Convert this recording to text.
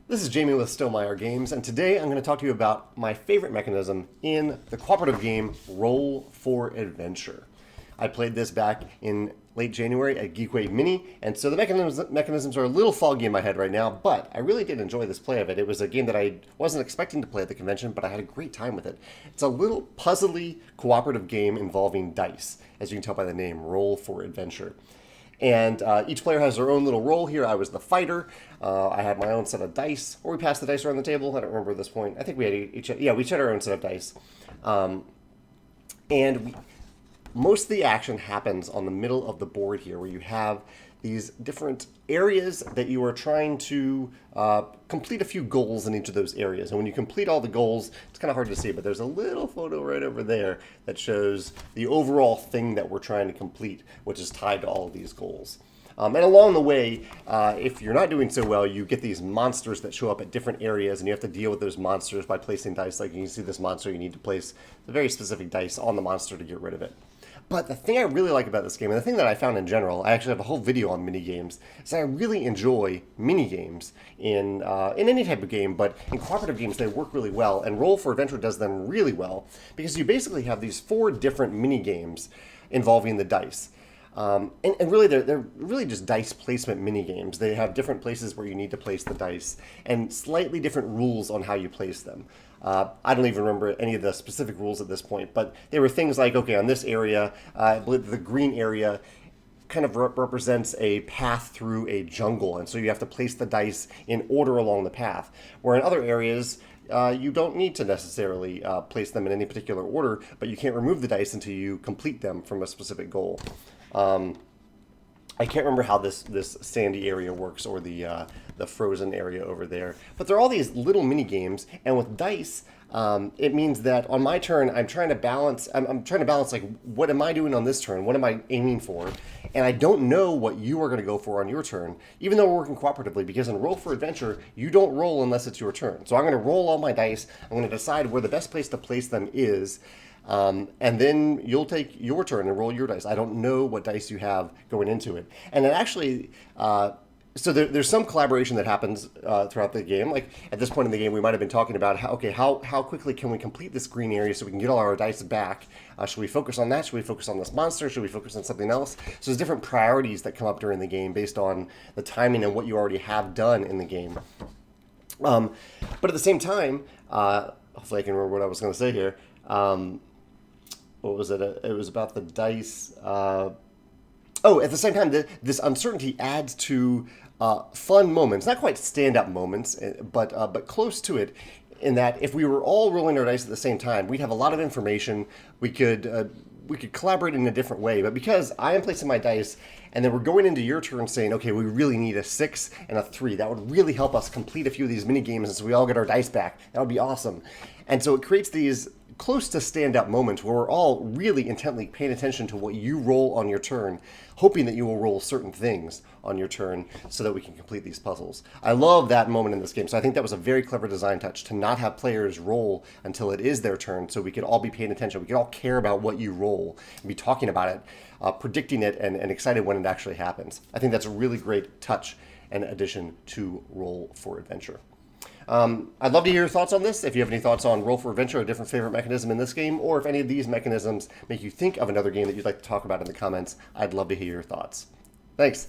This is Jamey with Stonemaier Games, and today I'm going to talk to you about my favorite mechanism in the cooperative game Roll for Adventure. I played this back in late January at Geekway Mini, and so the mechanisms are a little foggy in my head right now, but I really did enjoy this play of it. It was a game that I wasn't expecting to play at the convention, but I had a great time with it. It's a little puzzly cooperative game involving dice, as you can tell by the name, Roll for Adventure. And each player has their own little role here. I was the fighter. I had my own set of dice, or we passed the dice around the table. I don't remember at this point. I think we had we each had our own set of dice. And most of the action happens on the middle of the board here, where you have these different areas that you are trying to complete a few goals in each of those areas. And when you complete all the goals, it's kind of hard to see, but there's a little photo right over there that shows the overall thing that we're trying to complete, which is tied to all of these goals. And along the way, if you're not doing so well, you get these monsters that show up at different areas, and you have to deal with those monsters by placing dice. Like you can see this monster, you need to place a very specific dice on the monster to get rid of it. But the thing I really like about this game, and the thing that I found in general, I actually have a whole video on minigames, is I really enjoy minigames in any type of game, but in cooperative games they work really well, and Roll for Adventure does them really well, because you basically have these 4 different minigames involving the dice. And really, they're really just dice placement mini games. They have different places where you need to place the dice, and slightly different rules on how you place them. I don't even remember any of the specific rules at this point, but they were things like, okay, on this area, I believe the green area kind of represents a path through a jungle, and so you have to place the dice in order along the path. Where in other areas, you don't need to necessarily place them in any particular order, but you can't remove the dice until you complete them from a specific goal. I can't remember how this sandy area works, or the frozen area over there. But there are all these little mini games, and with dice, it means that on my turn, I'm trying to balance. I'm trying to balance, like, what am I doing on this turn? What am I aiming for? And I don't know what you are going to go for on your turn, even though we're working cooperatively. Because in Roll for Adventure, you don't roll unless it's your turn. So I'm going to roll all my dice. I'm going to decide where the best place to place them is. And then you'll take your turn and roll your dice. I don't know what dice you have going into it. And it actually, so there's some collaboration that happens throughout the game. Like at this point in the game, we might have been talking about how quickly can we complete this green area so we can get all our dice back. Should we focus on that? Should we focus on this monster? Should we focus on something else? So there's different priorities that come up during the game based on the timing and what you already have done in the game. But at the same time, hopefully I can remember what I was going to say here. What was it? It was about the dice. At the same time, this uncertainty adds to fun moments. Not quite stand-up moments, but close to it. In that, if we were all rolling our dice at the same time, we'd have a lot of information. We could collaborate in a different way. But because I am placing my dice, and then we're going into your turn saying, okay, we really need a 6 and a 3. That would really help us complete a few of these mini games, and so we all get our dice back. That would be awesome. And so it creates these close to stand-up moments where we're all really intently paying attention to what you roll on your turn, hoping that you will roll certain things on your turn so that we can complete these puzzles. I love that moment in this game, so I think that was a very clever design touch to not have players roll until it is their turn, so we could all be paying attention. We could all care about what you roll and be talking about it, predicting it, and excited when it actually happens. I think that's a really great touch and addition to Roll for Adventure. I'd love to hear your thoughts on this. If you have any thoughts on Roll for Adventure, a different favorite mechanism in this game, or if any of these mechanisms make you think of another game that you'd like to talk about in the comments, I'd love to hear your thoughts. Thanks.